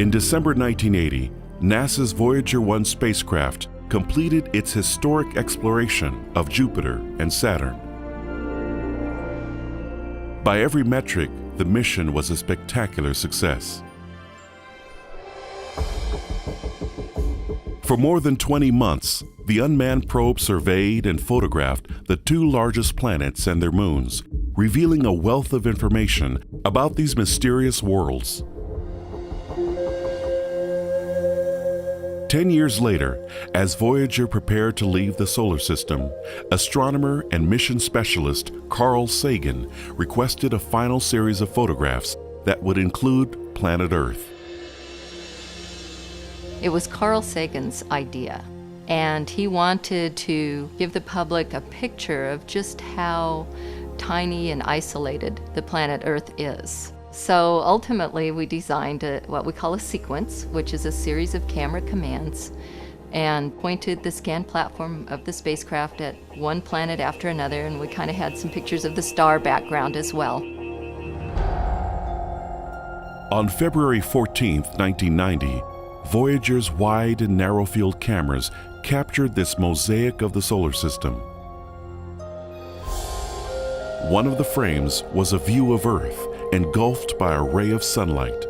In December 1980, NASA's Voyager 1 spacecraft completed its historic exploration of Jupiter and Saturn. By every metric, the mission was a spectacular success. For more than 20 months, the unmanned probe surveyed and photographed the two largest planets and their moons, revealing a wealth of information about these mysterious worlds. 10 years later, as Voyager prepared to leave the solar system, astronomer and mission specialist Carl Sagan requested a final series of photographs that would include planet Earth. It was Carl Sagan's idea, and he wanted to give the public a picture of just how tiny and isolated the planet Earth is. So ultimately we designed what we call a sequence, which is a series of camera commands, and pointed the scan platform of the spacecraft at one planet after another, and we kind of had some pictures of the star background as well. On February 14, 1990, Voyager's wide and narrow field cameras captured this mosaic of the solar system. One of the frames was a view of Earth engulfed by a ray of sunlight,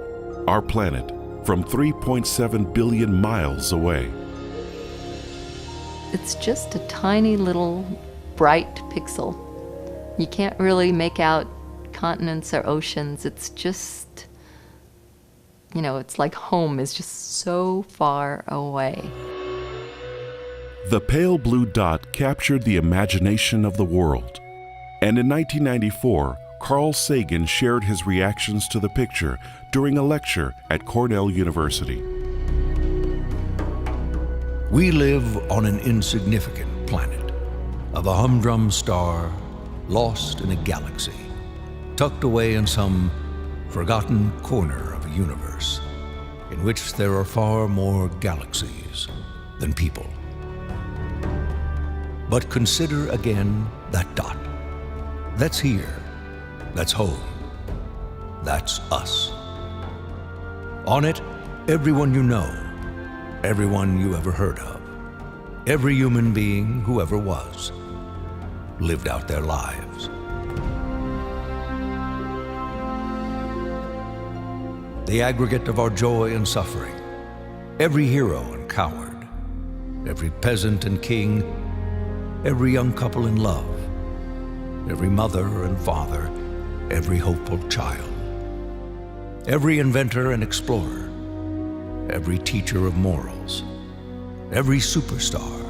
our planet, from 3.7 billion miles away. It's just a tiny little bright pixel. You can't really make out continents or oceans. It's just, it's like home is just so far away. The pale blue dot captured the imagination of the world. And in 1994, Carl Sagan shared his reactions to the picture during a lecture at Cornell University. We live on an insignificant planet of a humdrum star lost in a galaxy, tucked away in some forgotten corner of a universe in which there are far more galaxies than people. But consider again that dot. That's here. That's home. That's us. On it, everyone you know, everyone you ever heard of, every human being who ever was, lived out their lives. The aggregate of our joy and suffering, every hero and coward, every peasant and king, every young couple in love, every mother and father, every hopeful child, every inventor and explorer, every teacher of morals, every superstar,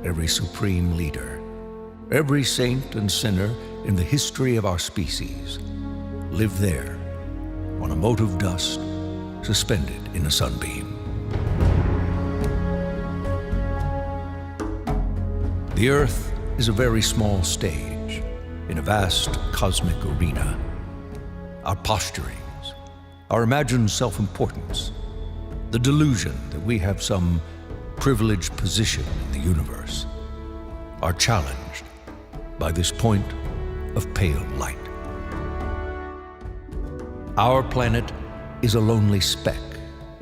every supreme leader, every saint and sinner in the history of our species lived there on a mote of dust suspended in a sunbeam. The Earth is a very small stage in a vast cosmic arena. Our posturings, our imagined self-importance, the delusion that we have some privileged position in the universe are challenged by this point of pale light. Our planet is a lonely speck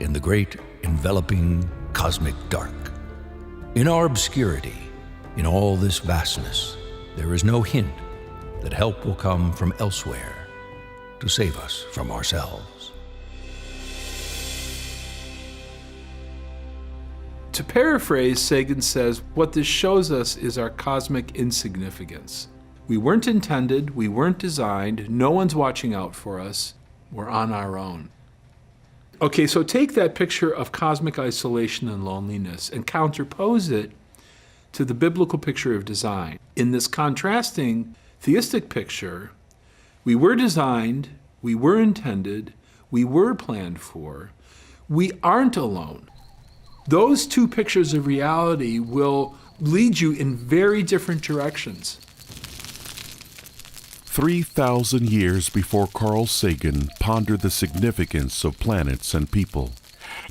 in the great enveloping cosmic dark. In our obscurity, in all this vastness, there is no hint that help will come from elsewhere to save us from ourselves. To paraphrase, Sagan says, what this shows us is our cosmic insignificance. We weren't intended, we weren't designed, no one's watching out for us, we're on our own. Okay, so take that picture of cosmic isolation and loneliness and counterpose it to the biblical picture of design. In this contrasting theistic picture, we were designed, we were intended, we were planned for, we aren't alone. Those two pictures of reality will lead you in very different directions. 3,000 years before Carl Sagan pondered the significance of planets and people,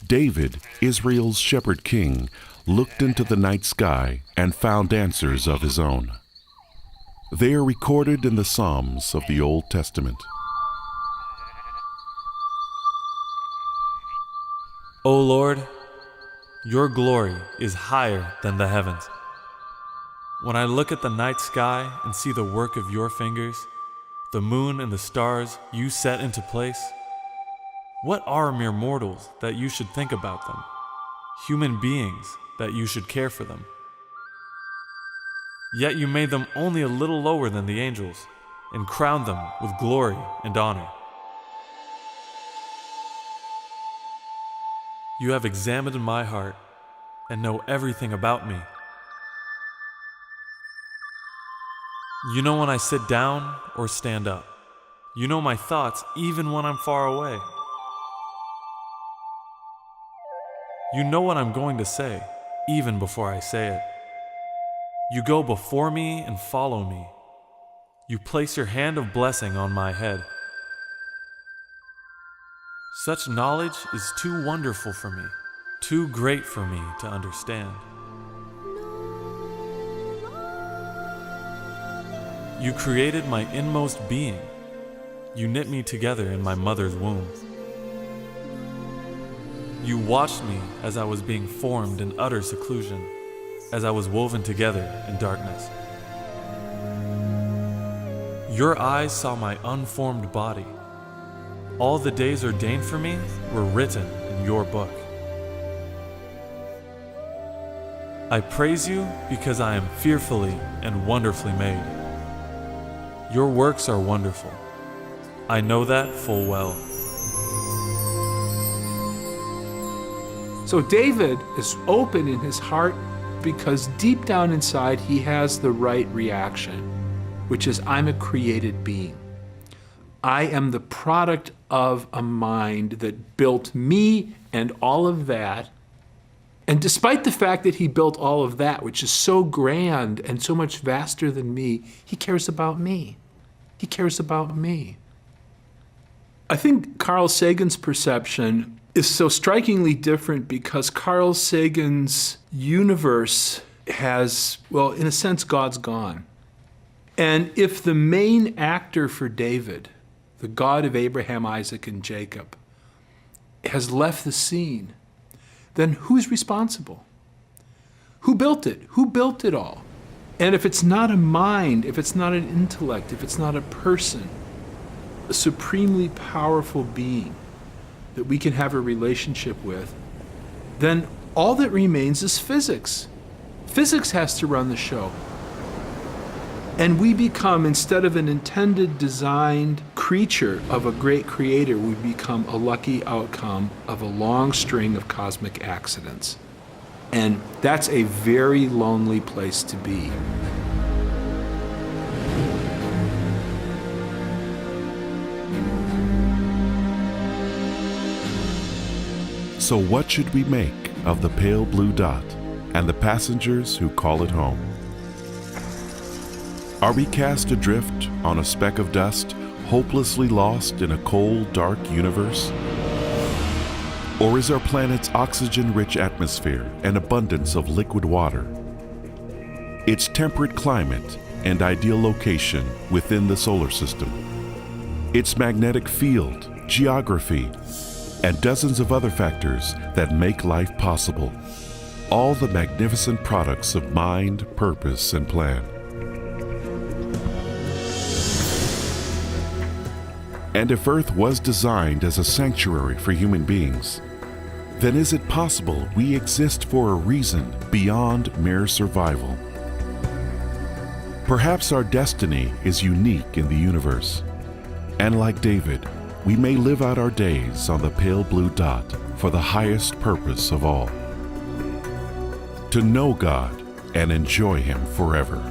David, Israel's shepherd king, looked into the night sky and found answers of his own. They are recorded in the Psalms of the Old Testament. O Lord, your glory is higher than the heavens. When I look at the night sky and see the work of your fingers, the moon and the stars you set into place, what are mere mortals that you should think about them? Human beings that you should care for them. Yet you made them only a little lower than the angels and crowned them with glory and honor. You have examined my heart and know everything about me. You know when I sit down or stand up. You know my thoughts even when I'm far away. You know what I'm going to say, even before I say it. You go before me and follow me. You place your hand of blessing on my head. Such knowledge is too wonderful for me, too great for me to understand. You created my inmost being. You knit me together in my mother's womb. You watched me as I was being formed in utter seclusion, as I was woven together in darkness. Your eyes saw my unformed body. All the days ordained for me were written in your book. I praise you because I am fearfully and wonderfully made. Your works are wonderful. I know that full well. So David is open in his heart because deep down inside he has the right reaction, which is, I'm a created being. I am the product of a mind that built me and all of that. And despite the fact that he built all of that, which is so grand and so much vaster than me, he cares about me. He cares about me. I think Carl Sagan's perception is so strikingly different because Carl Sagan's universe has, well, in a sense, God's gone. And if the main actor for David, the God of Abraham, Isaac, and Jacob, has left the scene, then who's responsible? Who built it? Who built it all? And if it's not a mind, if it's not an intellect, if it's not a person, a supremely powerful being that we can have a relationship with, then all that remains is physics. Physics has to run the show. And we become, instead of an intended, designed creature of a great creator, we become a lucky outcome of a long string of cosmic accidents. And that's a very lonely place to be. So what should we make of the pale blue dot and the passengers who call it home? Are we cast adrift on a speck of dust, hopelessly lost in a cold, dark universe? Or is our planet's oxygen-rich atmosphere an abundance of liquid water? Its temperate climate and ideal location within the solar system, its magnetic field, geography, and dozens of other factors that make life possible, all the magnificent products of mind, purpose, and plan. And if Earth was designed as a sanctuary for human beings, then is it possible we exist for a reason beyond mere survival? Perhaps our destiny is unique in the universe, and like David, we may live out our days on the pale blue dot for the highest purpose of all: to know God and enjoy Him forever.